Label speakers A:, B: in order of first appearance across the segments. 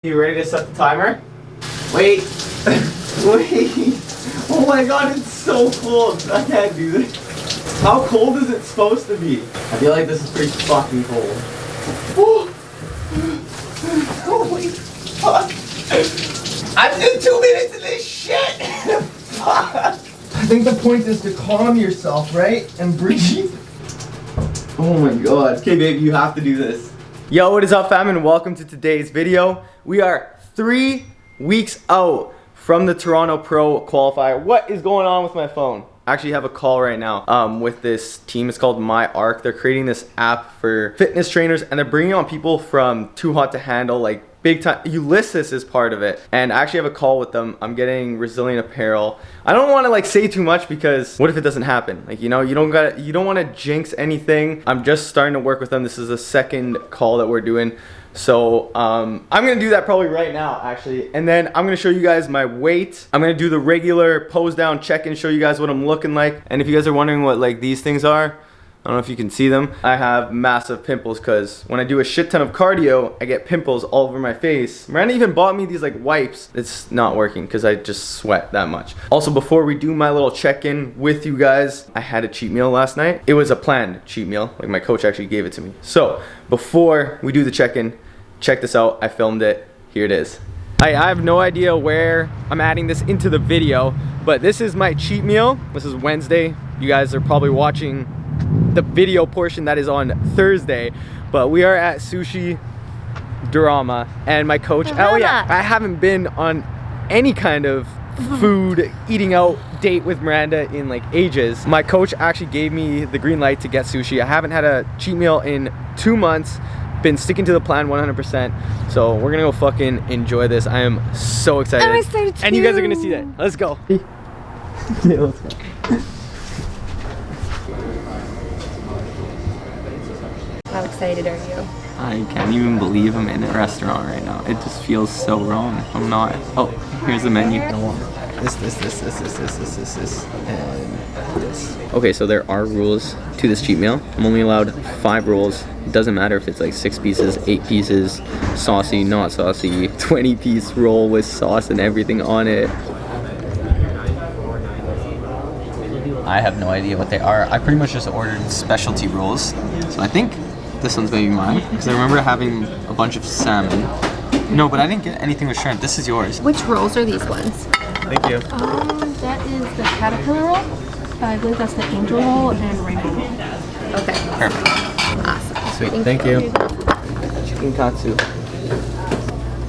A: You ready to set the timer? Wait. Wait. Oh my god, it's so cold. I can't do this. How cold is it supposed to be? I feel like this is pretty fucking cold. Oh, oh my god. I'm in 2 minutes of this shit. I think the point is to calm yourself, right? And breathe. Oh my god. Okay, babe, you have to do this. Yo, what is up, fam, and welcome to today's video. We are 3 weeks out from the Toronto Pro Qualifier. What is going on with my phone? I actually have a call right now with this team. It's called My Arc. They're creating this app for fitness trainers, and they're bringing on people from Too Hot to Handle, like big time. Ulysses is part of it, and I actually have a call with them. I'm getting Rezillion apparel. I don't want to like say too much because what if it doesn't happen? Like, you know, you don't want to jinx anything. I'm just starting to work with them. This is the second call that we're doing. So I'm gonna do that probably right now, actually, and then I'm gonna show you guys my weight. I'm gonna do the regular pose down check and show you guys what I'm looking like. And if you guys are wondering what like these things are, I don't know if you can see them. I have massive pimples because when I do a shit ton of cardio, I get pimples all over my face. Miranda even bought me these like wipes. It's not working because I just sweat that much. Also, before we do my little check-in with you guys, I had a cheat meal last night. It was a planned cheat meal. Like, my coach actually gave it to me. So before we do the check-in, check this out. I filmed it. Here it is. I have no idea where I'm adding this into the video, but this is my cheat meal. This is Wednesday. You guys are probably watching the video portion that is on Thursday, but we are at Sushi Drama, and my coach, oh yeah, I haven't been on any kind of food eating out date with Miranda in like ages. My coach actually gave me the green light to get sushi. I haven't had a cheat meal in 2 months. Been sticking to the plan 100%. So we're gonna go fucking enjoy this. I am so excited.
B: I'm excited too.
A: And you guys are gonna see that. Let's go. Yeah, let's go.
B: How excited are you?
A: I can't even believe I'm in a restaurant right now. It just feels so wrong. I'm not. Oh, here's the menu. This, and this. Okay, so there are rules to this cheat meal. I'm only allowed 5 rolls. It doesn't matter if it's like 6 pieces, 8 pieces, saucy, not saucy, 20-piece roll with sauce and everything on it. I have no idea what they are. I pretty much just ordered specialty rolls. So I think this one's maybe mine, because I remember having a bunch of salmon. No, but I didn't get anything with shrimp. This is yours.
B: Which rolls are these ones?
A: Thank you.
B: That is the caterpillar roll. I believe that's the angel roll and rainbow roll. Okay.
A: Perfect.
B: Awesome.
A: Sweet. Thank you. Chicken katsu.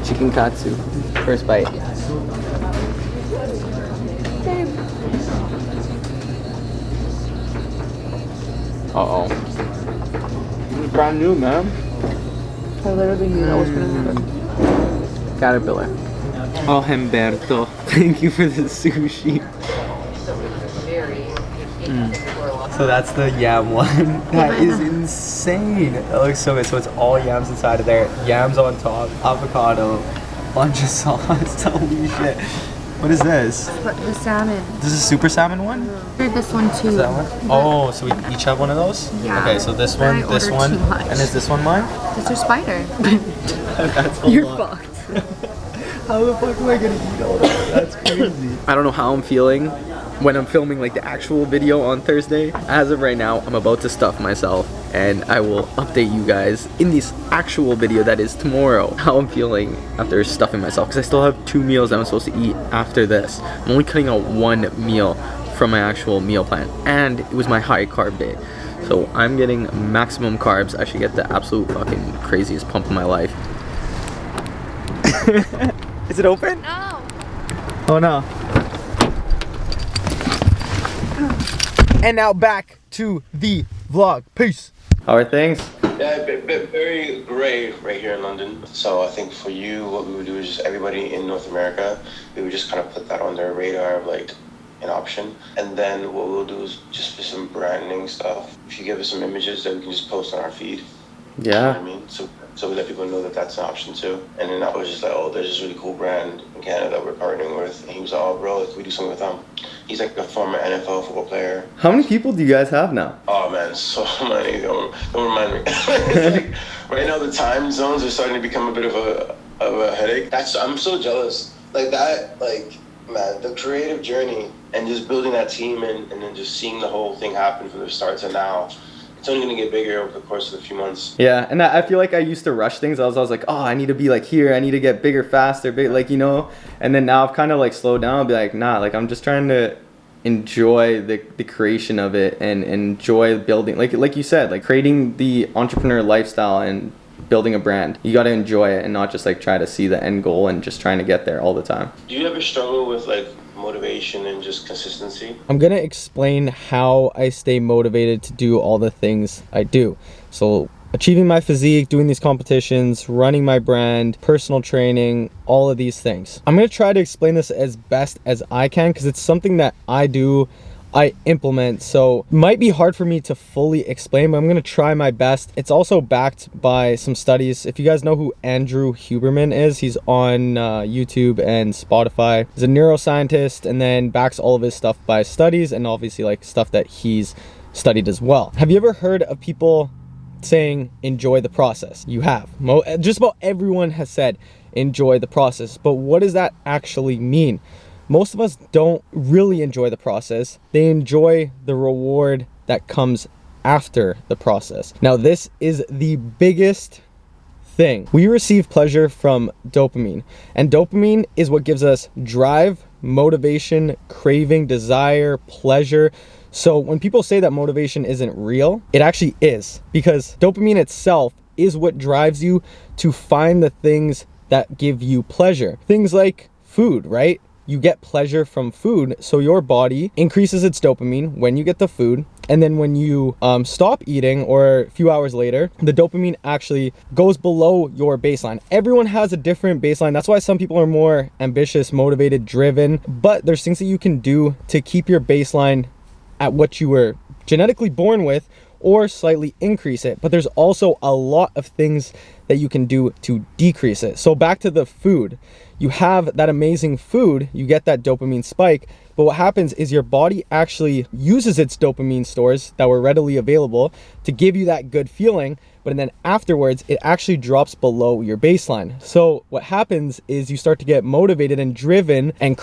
A: Chicken katsu. First bite. Uh-oh. This is brand new, man. I literally knew that was gonna happen. Caterpillar. Oh, Humberto. Thank you for the sushi. So that's the yam one. That is insane. That looks so good. So it's all yams inside of there. Yams on top, avocado, bunch of sauce. Holy shit. What is this?
B: The salmon.
A: This is a super salmon one?
B: Ordered this one too.
A: Is that one? Oh, so we each have one of those?
B: Yeah.
A: Okay, so this one, this one, and is this one mine?
B: It's your spider.
A: That's a
B: You're
A: lot.
B: fucked.
A: How the fuck am I gonna eat all that? That's crazy. I don't know how I'm feeling when I'm filming like the actual video on Thursday. As of right now, I'm about to stuff myself, and I will update you guys in this actual video that is tomorrow how I'm feeling after stuffing myself, because I still have 2 meals that I'm supposed to eat after this. I'm only cutting out 1 meal from my actual meal plan, and it was my high carb day. So I'm getting maximum carbs. I should get the absolute fucking craziest pump of my life. Is it open?
B: No.
A: Oh no. And now back to the vlog. Peace. How are things?
C: Yeah, very gray right here in London. So I think for you, what we would do is just everybody in North America, we would just kind of put that on their radar of like an option. And then what we'll do is just for some branding stuff, if you give us some images that we can just post on our feed.
A: Yeah.
C: You know what I mean? So we let people know that that's an option too. And then I was just like, oh, there's this really cool brand in Canada that we're partnering with. And he was like, oh, bro, can we do something with them? He's like a former NFL football player.
A: How many people do you guys have now?
C: Oh man, so many. Don't remind me. It's like, right now the time zones are starting to become a bit of of a headache. I'm so jealous. Like that, like, man, the creative journey and just building that team and then just seeing the whole thing happen from the start to now. It's only going to get bigger over the course of a few months.
A: Yeah, and I feel like I used to rush things. I was like, oh, I need to be like here. I need to get bigger, faster, like, you know. And then now I've kind of like slowed down. I'll be like, nah, like I'm just trying to enjoy the creation of it and enjoy building. Like you said, like creating the entrepreneur lifestyle and building a brand. You got to enjoy it and not just like try to see the end goal and just trying to get there all the time.
C: Do you ever struggle with like motivation and just consistency?
A: I'm gonna explain how I stay motivated to do all the things I do. So achieving my physique, doing these competitions, running my brand, personal training, all of these things. I'm gonna try to explain this as best as I can because it's something that I do, I implement, so it might be hard for me to fully explain, but I'm gonna try my best. It's also backed by some studies. If you guys know who Andrew Huberman is, he's on YouTube and Spotify. He's a neuroscientist and then backs all of his stuff by studies and obviously like stuff that he's studied as well. Have you ever heard of people saying enjoy the process? You have. Just about everyone has said enjoy the process, but what does that actually mean? Most of us don't really enjoy the process. They enjoy the reward that comes after the process. Now, this is the biggest thing. We receive pleasure from dopamine, and dopamine is what gives us drive, motivation, craving, desire, pleasure. So when people say that motivation isn't real, it actually is, because dopamine itself is what drives you to find the things that give you pleasure. Things like food, right? You get pleasure from food, so your body increases its dopamine when you get the food, and then when you stop eating or a few hours later, the dopamine actually goes below your baseline. Everyone has a different baseline. That's why some people are more ambitious, motivated, driven, but there's things that you can do to keep your baseline at what you were genetically born with or slightly increase it. But there's also a lot of things that you can do to decrease it. So back to the food. You have that amazing food, you get that dopamine spike, but what happens is your body actually uses its dopamine stores that were readily available to give you that good feeling, but then afterwards it actually drops below your baseline. So what happens is you start to get motivated and driven and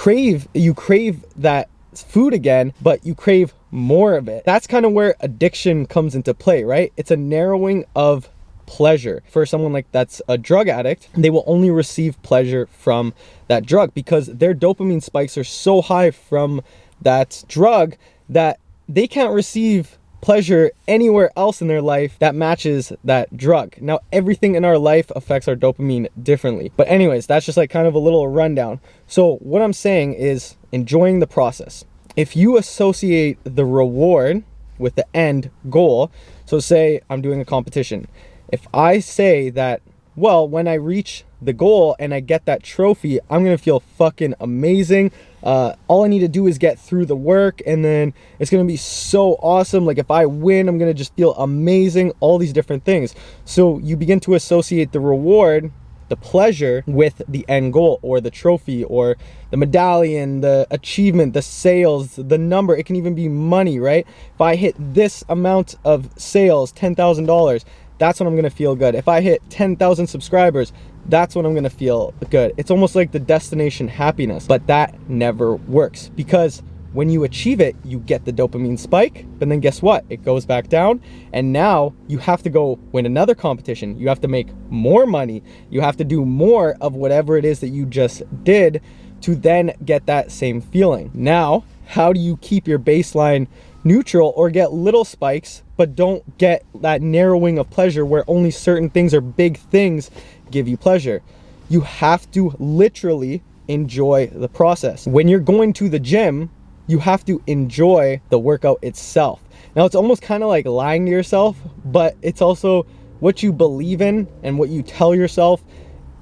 A: you crave that food again, but you crave more of it. That's kind of where addiction comes into play, right? It's a narrowing of pleasure. For someone like that's a drug addict, they will only receive pleasure from that drug because their dopamine spikes are so high from that drug that they can't receive pleasure anywhere else in their life that matches that drug. Now, everything in our life affects our dopamine differently. But anyways, that's just like kind of a little rundown. So what I'm saying is enjoying the process. If you associate the reward with the end goal, so say I'm doing a competition. If I say that, well, when I reach the goal and I get that trophy, I'm gonna feel fucking amazing. All I need to do is get through the work and then it's gonna be so awesome. Like if I win, I'm gonna just feel amazing, all these different things. So you begin to associate the reward, the pleasure with the end goal or the trophy or the medallion, the achievement, the sales, the number. It can even be money, right? If I hit this amount of sales, $10,000, that's when I'm gonna feel good. If I hit 10,000 subscribers, that's when I'm gonna feel good. It's almost like the destination happiness, but that never works because when you achieve it, you get the dopamine spike, but then guess what? It goes back down, and now you have to go win another competition. You have to make more money. You have to do more of whatever it is that you just did to then get that same feeling. Now, how do you keep your baseline neutral or get little spikes, but don't get that narrowing of pleasure where only certain things or big things give you pleasure? You have to literally enjoy the process. When you're going to the gym, you have to enjoy the workout itself. Now, it's almost kind of like lying to yourself, but it's also what you believe in and what you tell yourself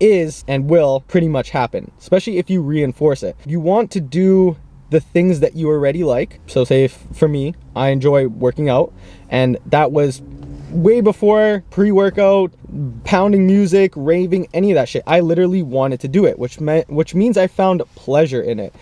A: is and will pretty much happen, especially if you reinforce it. You want to do the things that you already like. So say for me, I enjoy working out, and that was way before pre-workout, pounding music, raving, any of that shit. I literally wanted to do it, which means I found pleasure in it.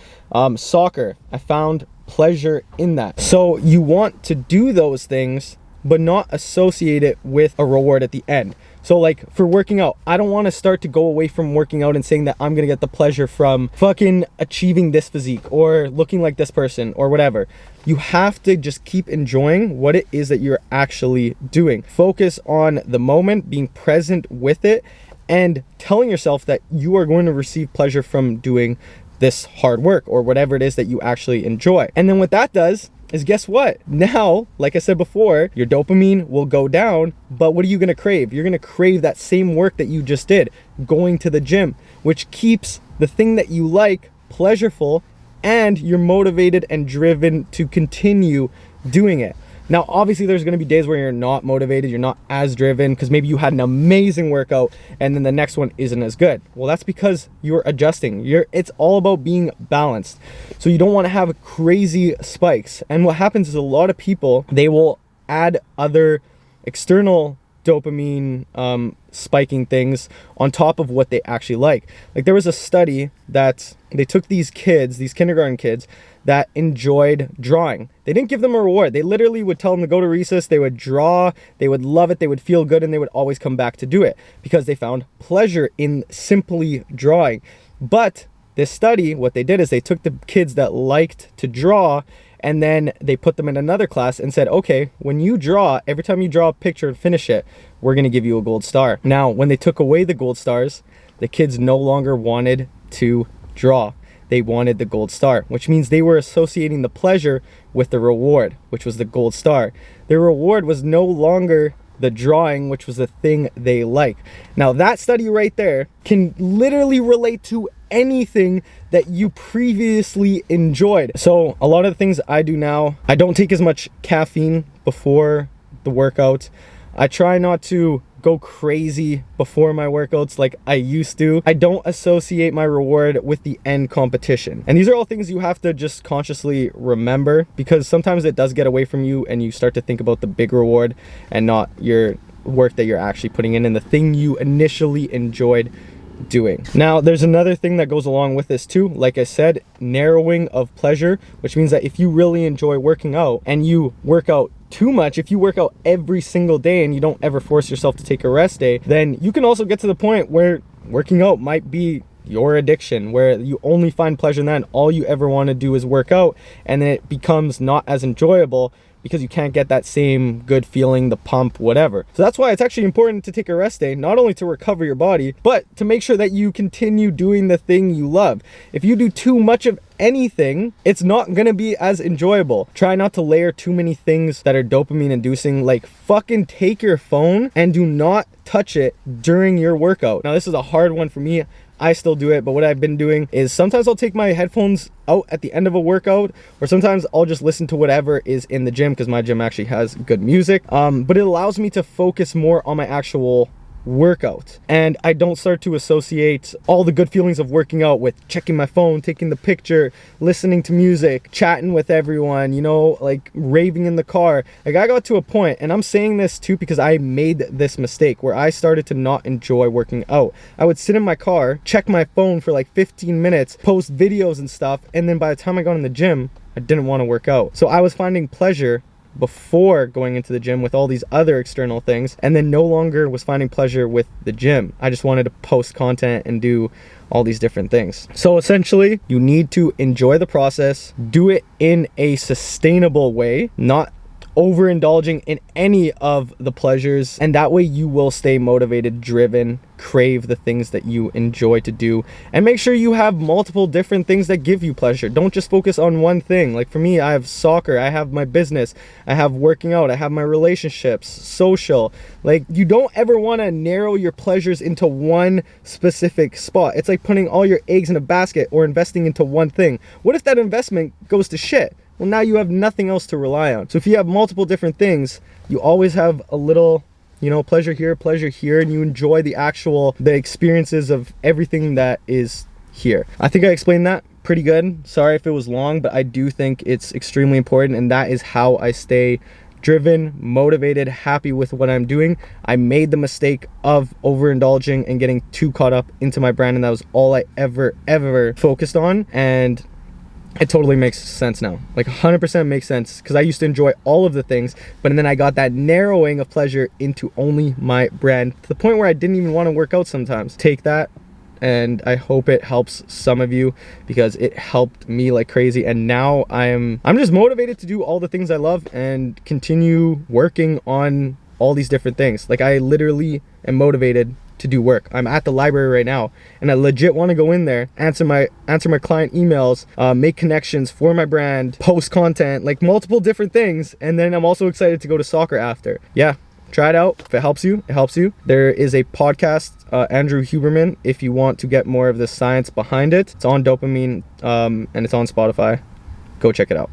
A: Soccer, I found pleasure in that. So you want to do those things, but not associate it with a reward at the end.
D: So like for working out, I don't want to start to go away from working out and saying that I'm gonna get the pleasure from fucking achieving this physique or looking like this person or whatever. You have to just keep enjoying what it is that you're actually doing. Focus on the moment, being present with it, and telling yourself that you are going to receive pleasure from doing this hard work or whatever it is that you actually enjoy. And then what that does is, guess what? Now, like I said before, your dopamine will go down, but what are you gonna crave? You're gonna crave that same work that you just did, going to the gym, which keeps the thing that you like pleasureful, and you're motivated and driven to continue doing it. Now, obviously there's gonna be days where you're not motivated, you're not as driven, because maybe you had an amazing workout and then the next one isn't as good. Well, that's because you're adjusting. It's all about being balanced. So you don't wanna have crazy spikes. And what happens is a lot of people, they will add other external dopamine spiking things on top of what they actually like. Like there was a study that they took these kids, these kindergarten kids, that enjoyed drawing. They didn't give them a reward. They literally would tell them to go to recess, they would draw, they would love it, they would feel good, and they would always come back to do it because they found pleasure in simply drawing. But this study, what they did is they took the kids that liked to draw and then they put them in another class and said, okay, when you draw, every time you draw a picture and finish it, we're gonna give you a gold star. Now, when they took away the gold stars, the kids no longer wanted to draw. They wanted the gold star, which means they were associating the pleasure with the reward, which was the gold star. Their reward was no longer the drawing, which was the thing they like. Now that study right there can literally relate to anything that you previously enjoyed. So a lot of the things I do now, I don't take as much caffeine before the workout. I try not to go crazy before my workouts like I used to. I don't associate my reward with the end competition. And these are all things you have to just consciously remember, because sometimes it does get away from you and you start to think about the big reward and not your work that you're actually putting in and the thing you initially enjoyed doing. Now, there's another thing that goes along with this too. Like I said, narrowing of pleasure, which means that if you really enjoy working out and you work out too much, if you work out every single day and you don't ever force yourself to take a rest day, then you can also get to the point where working out might be your addiction, where you only find pleasure in that and all you ever want to do is work out, and then it becomes not as enjoyable because you can't get that same good feeling, the pump, whatever. So that's why it's actually important to take a rest day, not only to recover your body, but to make sure that you continue doing the thing you love. If you do too much of anything, it's not gonna be as enjoyable. Try not to layer too many things that are dopamine inducing. Like fucking take your phone and do not touch it during your workout. Now this is a hard one for me. I still do it, but what I've been doing is sometimes I'll take my headphones out at the end of a workout, or sometimes I'll just listen to whatever is in the gym, because my gym actually has good music. But it allows me to focus more on my actual workout, and I don't start to associate all the good feelings of working out with checking my phone, taking the picture, listening to music, chatting with everyone, you know, like raving in the car. Like I got to a point, and I'm saying this too because I made this mistake where I started to not enjoy working out. I would sit in my car, check my phone for like 15 minutes, post videos and stuff, and then by the time I got in the gym, I didn't want to work out. So I was finding pleasure before going into the gym with all these other external things, and then no longer was finding pleasure with the gym. I just wanted to post content and do all these different things. So essentially, you need to enjoy the process, do it in a sustainable way, not overindulging in any of the pleasures, and that way you will stay motivated, driven, crave the things that you enjoy to do, and make sure you have multiple different things that give you pleasure. Don't just focus on one thing. Like for me, I have soccer, I have my business, I have working out, I have my relationships, social. Like you don't ever want to narrow your pleasures into one specific spot. It's like putting all your eggs in a basket or investing into one thing. What if that investment goes to shit? Well, now you have nothing else to rely on. So if you have multiple different things, you always have a little, you know, pleasure here, and you enjoy the experiences of everything that is here. I think I explained that pretty good. Sorry if it was long, but I do think it's extremely important, and that is how I stay driven, motivated, happy with what I'm doing. I made the mistake of overindulging and getting too caught up into my brand, and that was all I ever focused on. And It totally makes sense now. Like 100% makes sense, because I used to enjoy all of the things, but then I got that narrowing of pleasure into only my brand, to the point where I didn't even want to work out sometimes. Take that, and I hope it helps some of you, because it helped me like crazy. And now I'm just motivated to do all the things I love and continue working on all these different things. Like, I literally am motivated to do work. I'm at the library right now, and I legit want to go in there, answer my client emails, make connections for my brand, post content, like multiple different things. And then I'm also excited to go to soccer after. Yeah, try it out. If it helps you, it helps you. There is a podcast, Andrew Huberman, if you want to get more of the science behind it. It's on Dopamine, and it's on Spotify. Go check it out.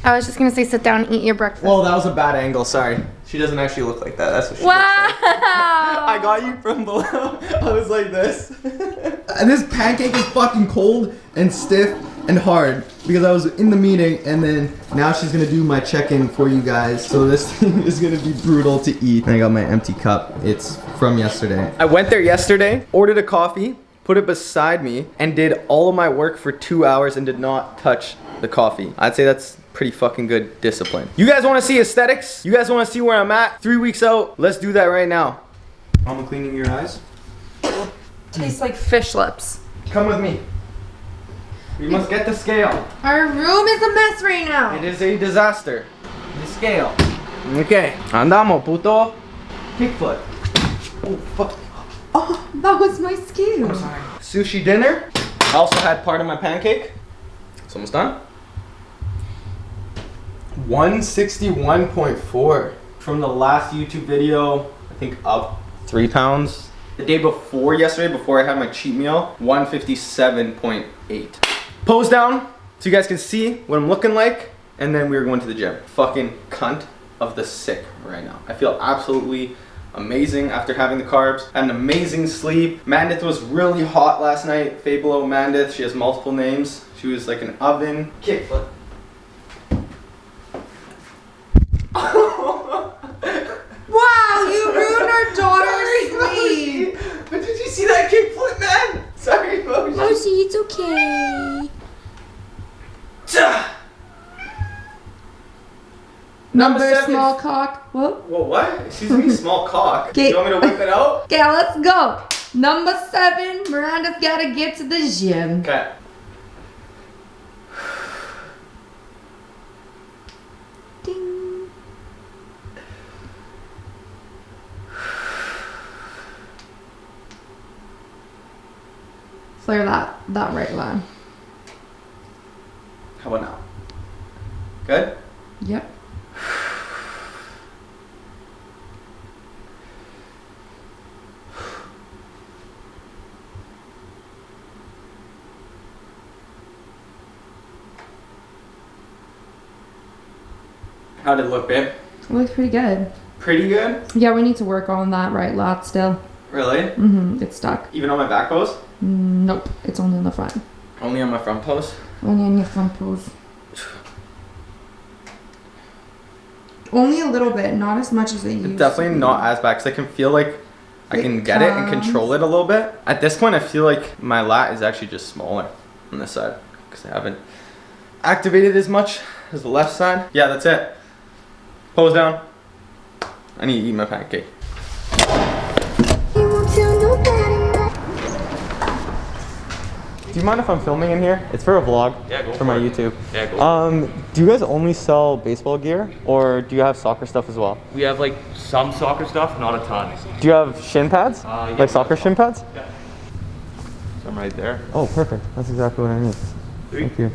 E: I was just gonna say sit down and eat your breakfast.
D: Well, that was a bad angle, sorry. She doesn't actually look like that, that's what she
E: wow!
D: looks like. I got you from below. I was like this. And this pancake is fucking cold and stiff and hard, because I was in the meeting, and then now she's gonna do my check-in for you guys. So this thing is gonna be brutal to eat. And I got my empty cup. It's from yesterday. I went there yesterday, ordered a coffee, put it beside me, and did all of my work for 2 hours and did not touch the coffee. I'd say that's pretty fucking good discipline. You guys want to see aesthetics? You guys want to see where I'm at 3 weeks out? Let's do that right now. I'm cleaning your eyes.
E: Tastes like fish lips.
D: Come with me. We must get the scale.
E: Our room is a mess right now.
D: It is a disaster. The scale. Okay. Andamo, puto. Kick foot. Oh, fuck.
E: Oh, that was my scale.
D: I'm sorry. Sushi dinner. I also had part of my pancake. It's almost done. 161.4 from the last YouTube video. I think up 3 pounds. The day before yesterday, before I had my cheat meal, 157.8. Pose down so you guys can see what I'm looking like, and then we're going to the gym. Fucking cunt of the sick right now. I feel absolutely amazing after having the carbs. Had an amazing sleep. Mandith was really hot last night. Faye below Mandith. She has multiple names. She was like an oven. Kick foot.
E: Wow, you ruined our daughter's sleep.
D: But did you see that kick flip, man? Sorry, Moshi.
E: Moshi, it's okay. Number
D: 7.
E: small cock. What?
D: Well, what? Excuse me, small cock.
E: Okay.
D: You want me to whip it out?
E: Okay, let's go. Number 7, Miranda's gotta get to the gym.
D: Okay.
E: Ding. Flare that right line.
D: How about now? Good?
E: Yep.
D: How did it look, babe?
E: It looks pretty good.
D: Pretty good?
E: Yeah, we need to work on that right lat still.
D: Really?
E: Mm-hmm. It's stuck.
D: Even on my back pose?
E: Nope. It's only on the front.
D: Only on my front pose?
E: Only on your front pose. Only a little bit, not as much as it used
D: Definitely
E: to be.
D: not as bad, because I can feel like I
E: It
D: can get it and
E: comes.
D: control it a little bit. At this point, I feel like my lat is actually just smaller on this side, because I haven't activated as much as the left side. Yeah, that's it. Pose down. I need to eat my pancake. Do you mind if I'm filming in here? It's for a vlog.
F: Yeah, go
D: for
F: for
D: my
F: it.
D: YouTube.
F: Yeah, go
D: Do you guys only sell baseball gear, or do you have soccer stuff as well?
F: We have like some soccer stuff, not a ton.
D: Do you have shin pads?
F: Yeah,
D: Like soccer shin pads?
F: Yeah. Some right there.
D: Oh, perfect. That's exactly what I need. Thank you.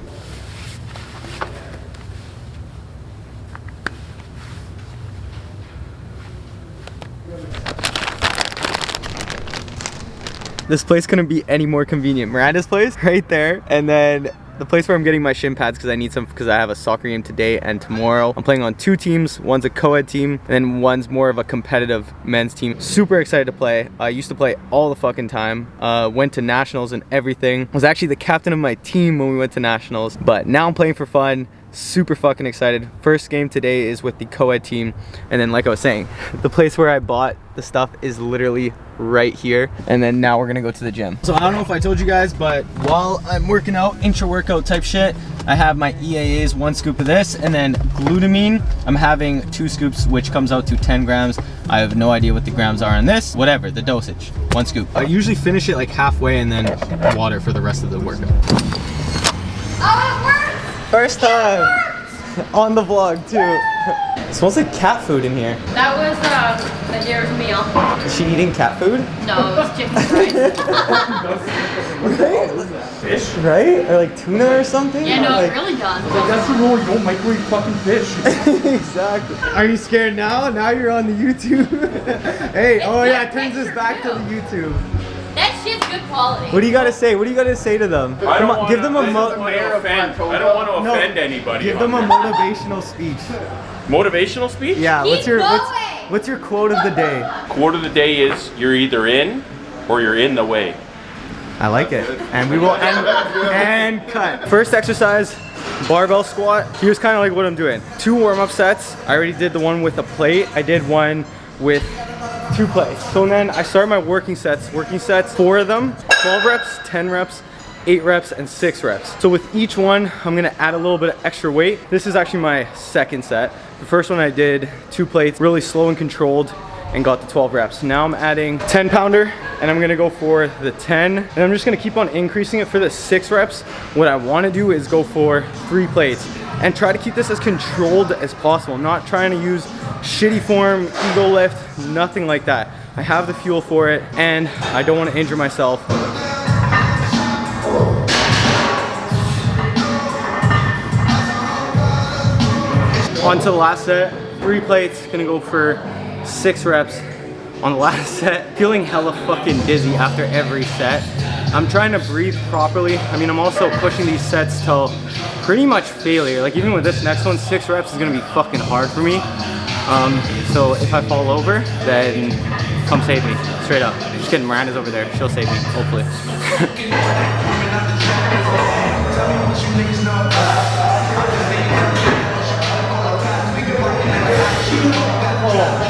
D: This place couldn't be any more convenient. Miranda's place, right there, and then the place where I'm getting my shin pads because I need some because I have a soccer game today and tomorrow. I'm playing on 2 teams. One's a co-ed team, and then one's more of a competitive men's team. Super excited to play. I used to play all the fucking time. Went to nationals and everything. Was actually the captain of my team when we went to nationals, but now I'm playing for fun. Super fucking excited. First game today is with the co-ed team, and then like I was saying, the place where I bought the stuff is literally right here, and then now we're gonna go to the gym. So I don't know if I told you guys, but while I'm working out, intra-workout type shit, I have my EAAs, 1 scoop of this, and then glutamine, I'm having 2 scoops, which comes out to 10 grams. I have no idea what the grams are on this, whatever, the dosage, 1 scoop. I usually finish it like halfway and then water for the rest of the workout.
E: Oh, it works!
D: First time on the vlog too. It smells like cat food in here.
B: That was a deer's meal.
D: Is she eating cat food?
B: No, it was chicken fries.
F: Fish?
D: Right? Or like tuna or something?
B: Yeah, no,
D: like,
B: it really does.
F: That's the rule, you don't microwave fucking fish.
D: Exactly. Are you scared now? Now you're on the YouTube. Hey, oh yeah, it turns us back to the YouTube.
B: That shit's good quality.
D: What do you gotta say? What do you gotta say to them?
F: I don't want
D: give them a
F: to offend anybody.
D: Give them a motivational speech.
F: Motivational speech?
D: Yeah,
E: Keep
D: what's your quote of the day?
F: Quote of the day is, you're either in or you're in the way.
D: I like it. And we will and cut. First exercise, barbell squat. Here's kind of like what I'm doing. 2 warm-up sets. I already did the one with a plate. I did one with 2 plates. So then I start my working sets. 4 of them, 12 reps, 10 reps, 8 reps, and 6 reps. So with each one, I'm gonna add a little bit of extra weight. This is actually my second set. The first one I did 2 plates, really slow and controlled, and got the 12 reps. Now I'm adding 10 pounder, and I'm gonna go for the 10, and I'm just gonna keep on increasing it for the 6 reps. What I wanna do is go for 3 plates, and try to keep this as controlled as possible. I'm not trying to use shitty form, ego lift, nothing like that. I have the fuel for it, and I don't wanna injure myself. On to the last set, 3 plates, gonna go for 6 reps on the last set. Feeling hella fucking dizzy after every set. I'm trying to breathe properly. I mean, I'm also pushing these sets till pretty much failure. Like even with this next one, 6 reps is gonna be fucking hard for me. So if I fall over, then come save me, straight up. Just kidding, Miranda's over there, she'll save me, hopefully.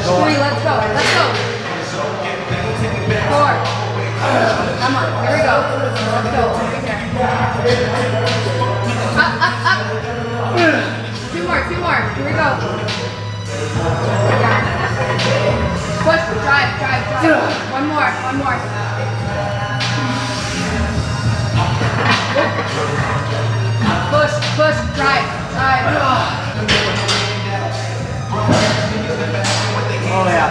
E: Three, let's go. 4. Come on, here we go. Let's go. Up. 2 more. Here we go. Yeah. Push, drive. 1 more. Push, drive.
D: Oh yeah.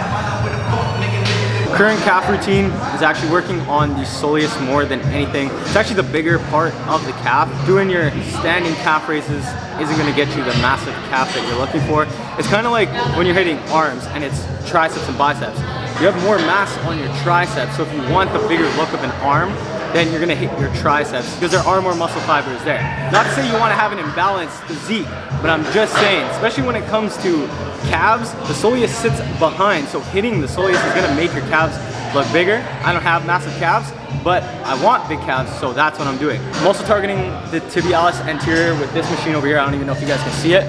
D: Current calf routine is actually working on the soleus more than anything. It's actually the bigger part of the calf. Doing your standing calf raises isn't gonna get you the massive calf that you're looking for. It's kind of like when you're hitting arms and it's triceps and biceps. You have more mass on your triceps, so if you want the bigger look of an arm, then you're gonna hit your triceps because there are more muscle fibers there. Not to say you wanna have an imbalanced physique, but I'm just saying, especially when it comes to calves, the soleus sits behind, so hitting the soleus is gonna make your calves look bigger. I don't have massive calves, but I want big calves, so that's what I'm doing. I'm also targeting the tibialis anterior with this machine over here. I don't even know if you guys can see it.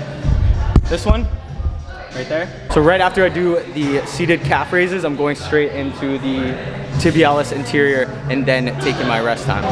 D: This one, right there. So right after I do the seated calf raises, I'm going straight into the tibialis anterior and then taking my rest time.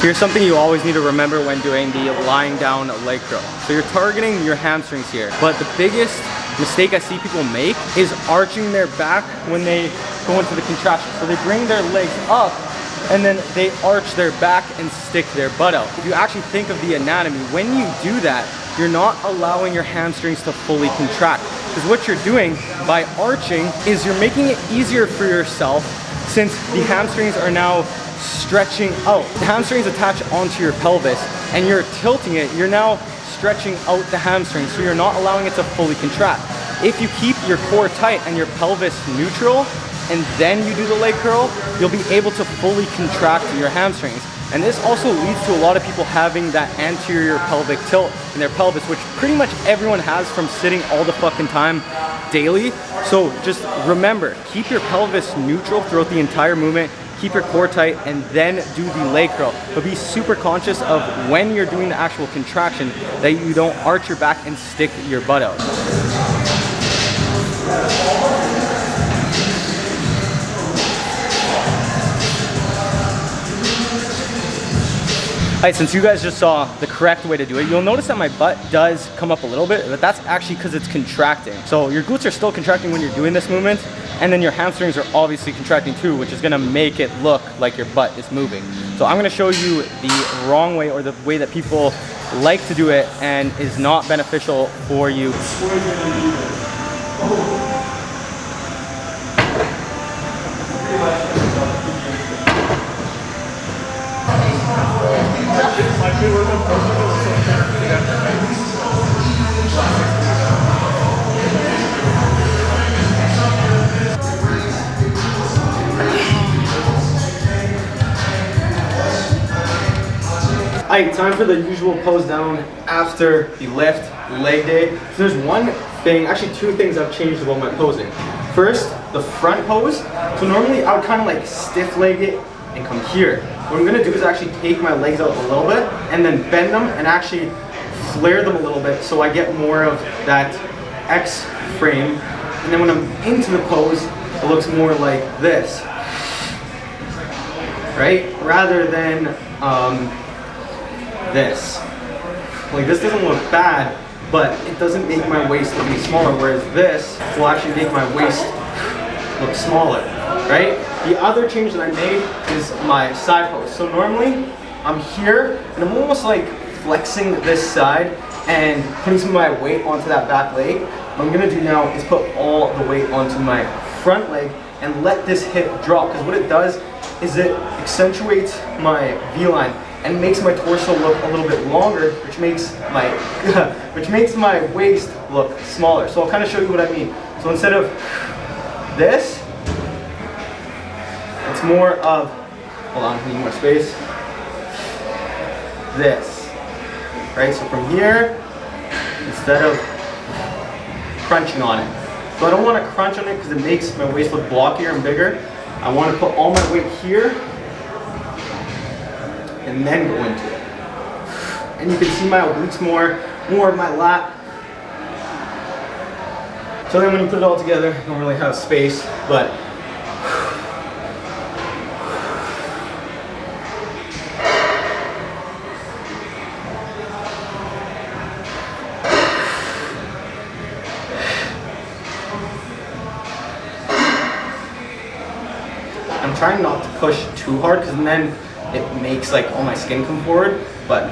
D: Here's something you always need to remember when doing the lying down leg curl. So you're targeting your hamstrings here, but the biggest mistake I see people make is arching their back when they go into the contraction. So they bring their legs up and then they arch their back and stick their butt out. If you actually think of the anatomy, when you do that, you're not allowing your hamstrings to fully contract. Because what you're doing by arching is you're making it easier for yourself since the hamstrings are now stretching out. The hamstrings attach onto your pelvis and you're tilting it, you're now stretching out the hamstring, so you're not allowing it to fully contract. If you keep your core tight and your pelvis neutral and then you do the leg curl, you'll be able to fully contract your hamstrings. And this also leads to a lot of people having that anterior pelvic tilt in their pelvis, which pretty much everyone has from sitting all the fucking time daily. So just remember, keep your pelvis neutral throughout the entire movement, keep your core tight, and then do the leg curl. But be super conscious of when you're doing the actual contraction that you don't arch your back and stick your butt out. Alright, since you guys just saw the correct way to do it, you'll notice that my butt does come up a little bit, but that's actually because it's contracting. So your glutes are still contracting when you're doing this movement, and then your hamstrings are obviously contracting too, which is gonna make it look like your butt is moving. So I'm gonna show you the wrong way, or the way that people like to do it and is not beneficial for you. Alright, time for the usual pose down after the lift, leg day. So there's one thing, actually two things I've changed about my posing. First, the front pose. So normally I would kind of like stiff leg it and come here. What I'm gonna do is actually take my legs out a little bit and then bend them and actually flare them a little bit so I get more of that X frame. And then when I'm into the pose, it looks more like this, right? Rather than this. Like this doesn't look bad, but it doesn't make my waist look any smaller, whereas this will actually make my waist look smaller, right? The other change that I made is my side pose. So normally I'm here and I'm almost like flexing this side and putting some of my weight onto that back leg. What I'm gonna do now is put all the weight onto my front leg and let this hip drop, because what it does is it accentuates my V-line and makes my torso look a little bit longer, which makes my waist look smaller. So I'll kind of show you what I mean. So instead of this, it's more of, hold on, I need more space. This, right? So from here, instead of crunching on it. So I don't want to crunch on it because it makes my waist look blockier and bigger. I want to put all my weight here and then go into it. And you can see my obliques more of my lat. So then when you put it all together, you don't really have space, but I'm trying not to push too hard because then it makes like all my skin come forward, but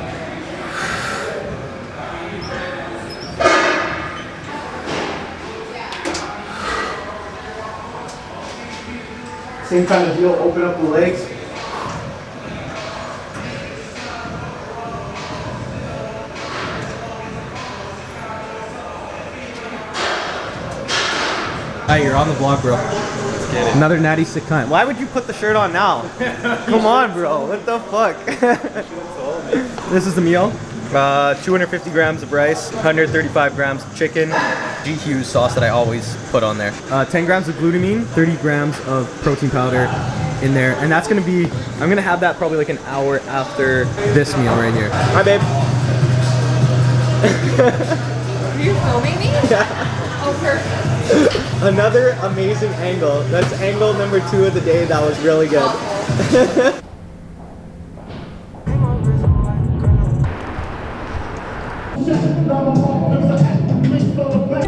D: same kind of deal, open up the legs.
A: Hey, you're on the vlog, bro. Let's get it. Another natty sick cunt. Why would you put the shirt on now? Come on, bro. What the fuck? This is the meal. 250 grams of rice, 135 grams of chicken, GQ sauce that I always put on there. 10 grams of glutamine, 30 grams of protein powder in there. And that's gonna be, I'm gonna have that probably like an hour after this meal right here. Hi, babe.
E: Are you filming me?
A: Yeah.
E: Oh, perfect.
A: Another amazing angle. That's angle number 2 of the day. That was really good.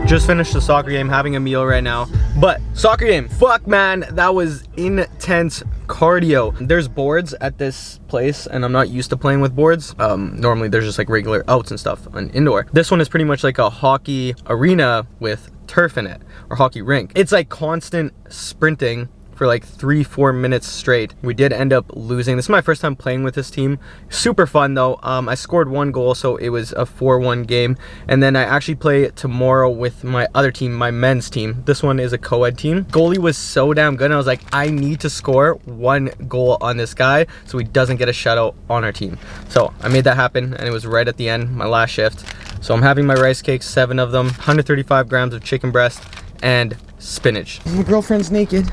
A: Just finished the soccer game, having a meal right now. But soccer game, fuck man, that was intense cardio. There's boards at this place and I'm not used to playing with boards. Normally there's just like regular outs and stuff on indoor. This one is pretty much like a hockey arena with turf in it, or hockey rink. It's like constant sprinting
D: for like 3-4 minutes straight. We did end up losing. This is my first time playing with this team. Super fun though. I scored 1 goal, so it was a 4-1 game. And then I actually play tomorrow with my other team, my men's team. This one is a co-ed team. Goalie was so damn good, and I was like, I need to score 1 goal on this guy so he doesn't get a shutout on our team. So I made that happen, and it was right at the end, my last shift. So I'm having my rice cakes, 7 of them, 135 grams of chicken breast, and spinach. My girlfriend's naked.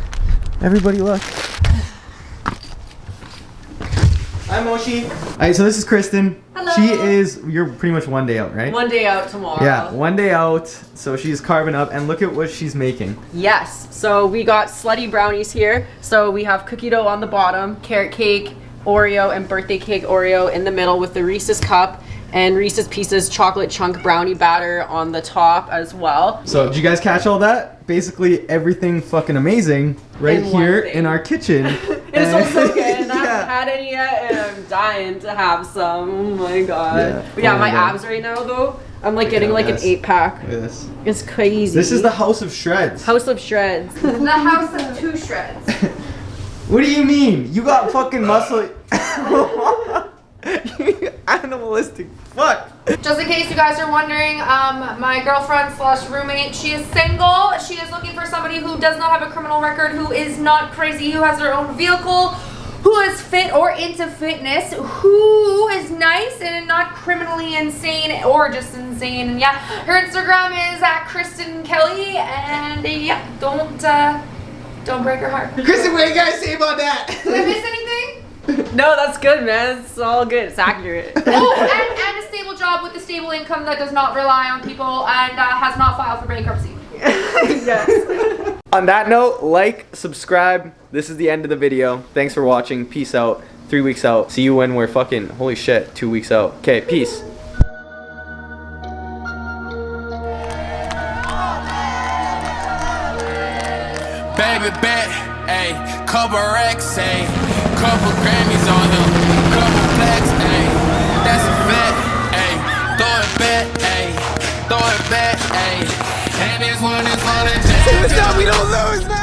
D: Everybody look. Hi Moshi. Alright, so this is Kristen.
E: Hello.
D: You're pretty much 1 day out, right?
E: 1 day out tomorrow.
D: Yeah, 1 day out. So she's carving up, and look at what she's making.
E: Yes. So we got slutty brownies here. So we have cookie dough on the bottom, carrot cake, Oreo, and birthday cake Oreo in the middle with the Reese's cup, and Reese's Pieces chocolate chunk brownie batter on the top as well.
D: So did you guys catch all that? Basically everything fucking amazing right here in our kitchen.
E: It's also good, and I
D: Yeah.
E: haven't had any yet, and I'm dying to have some. Oh my god.
D: Yeah.
E: But yeah,
D: Oh my
E: my
D: God.
E: abs right now though, I'm like getting
D: out,
E: like
D: yes.
E: an 8-pack.
D: Look at this.
E: It's crazy.
D: This is the house of shreds.
E: House of Shreds.
B: The house of 2 shreds.
D: What do you mean? You got fucking muscle. You animalistic fuck.
B: Just in case you guys are wondering, my girlfriend / roommate, she is single. She is looking for somebody who does not have a criminal record, who is not crazy, who has their own vehicle, who is fit or into fitness, who is nice and not criminally insane or just insane. And yeah, her Instagram is @KristenKelly, and yeah, don't break her heart.
D: Kristen, what do you guys say about that?
B: Did I miss anything?
E: No, that's good, man. It's all good. It's accurate.
B: Oh, and a stable job with a stable income that does not rely on people and has not filed for bankruptcy.
E: Yes.
D: On that note, like, subscribe. This is the end of the video. Thanks for watching. Peace out. 3 weeks out. See you when we're fucking, holy shit, 2 weeks out. Okay, peace.
G: Baby bet, ayy, couple racks, ayy, couple Grammys on him, couple plaques, ayy, that's a bet, ayy, throw it back, ayy, throw it back, ayy, and this one is for the champions.
D: We don't lose, man.